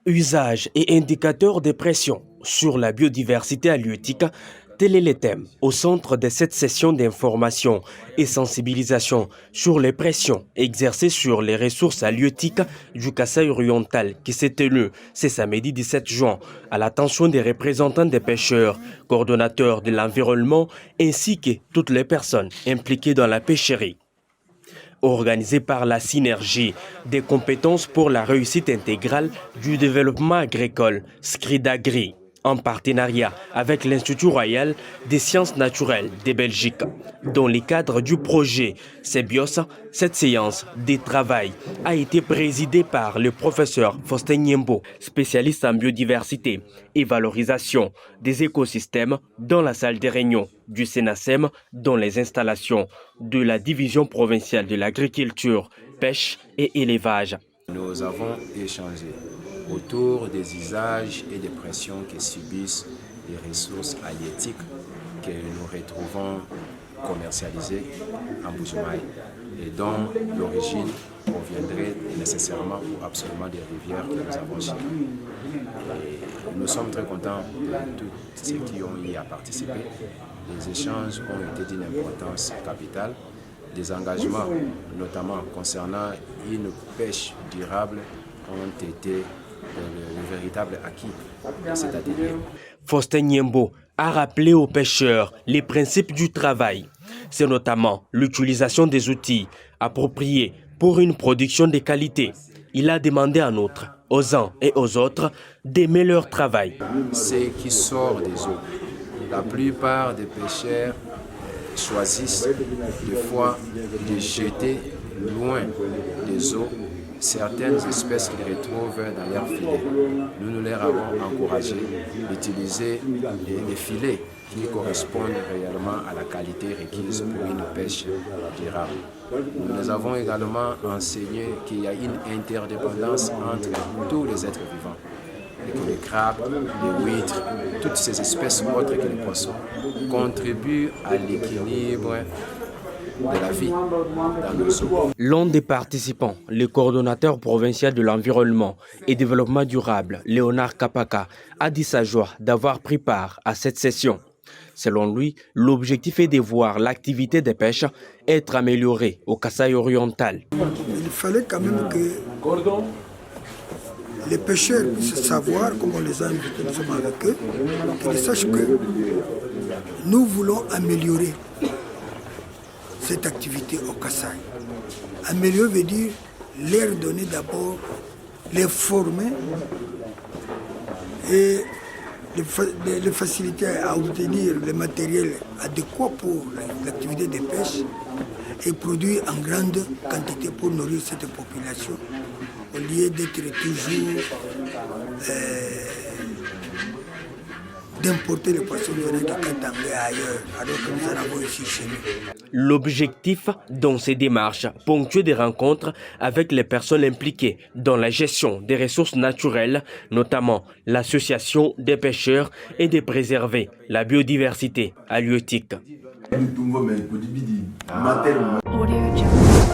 Usage et indicateurs de pression sur la biodiversité halieutique, tel est le thème au centre de cette session d'information et sensibilisation sur les pressions exercées sur les ressources halieutiques du Kasaï-Oriental qui s'est tenue ce samedi 17 juin à l'attention des représentants des pêcheurs, coordonnateurs de l'environnement ainsi que toutes les personnes impliquées dans la pêcherie. Organisé par la synergie des compétences pour la réussite intégrale du développement agricole, SCRIDAGRI, en partenariat avec l'Institut royal des sciences naturelles de Belgique. Dans le cadre du projet CEBIOS, cette séance de travail a été présidée par le professeur Faustin Nyembo, spécialiste en biodiversité et valorisation des écosystèmes dans la salle des réunions du SENASEM dans les installations de la Division provinciale de l'agriculture, pêche et élevage. Nous avons échangé autour des usages et des pressions que subissent les ressources halieutiques que nous retrouvons commercialisées en Bujumaï et dont l'origine proviendrait nécessairement ou absolument des rivières que nous avons chez nous. Et nous sommes très contents de tous ceux qui ont y à participer. Les échanges ont été d'une importance capitale. Les engagements, notamment concernant une pêche durable, ont été le véritable acquis de cet atelier. Faustin Nyembo a rappelé aux pêcheurs les principes du travail. C'est notamment l'utilisation des outils appropriés pour une production de qualité. Il a demandé en outre aux uns et aux autres d'aimer leur travail. Ce qui sort des eaux, la plupart des pêcheurs choisissent des fois de jeter loin des eaux certaines espèces qu'ils retrouvent dans leurs filets. Nous leur avons encouragé d'utiliser des filets qui correspondent réellement à la qualité requise pour une pêche durable. Nous les avons également enseigné qu'il y a une interdépendance entre tous les êtres vivants. Et que les crabes, les huîtres, toutes ces espèces autres que les poissons contribuent à l'équilibre de la vie dans nos eaux. L'un des participants, le coordonnateur provincial de l'environnement et développement durable, Léonard Kapaka, a dit sa joie d'avoir pris part à cette session. Selon lui, l'objectif est de voir l'activité des pêches être améliorée au Kasaï-Oriental. Il fallait quand même que les pêcheurs puissent savoir, comme on les a invités, nous sommes avec eux, qu'ils sachent que nous voulons améliorer cette activité au Kasaï. Améliorer veut dire leur donner d'abord, les former et les faciliter à obtenir le matériel adéquat pour l'activité de pêche et produire en grande quantité pour nourrir cette population, au lieu d'être toujours d'importer les poissons venant de Katanga ailleurs, alors que nous en avons ici chez nous. L'objectif dans ces démarches, ponctuer des rencontres avec les personnes impliquées dans la gestion des ressources naturelles, notamment l'association des pêcheurs, et de préserver la biodiversité halieutique. Audio Jungle.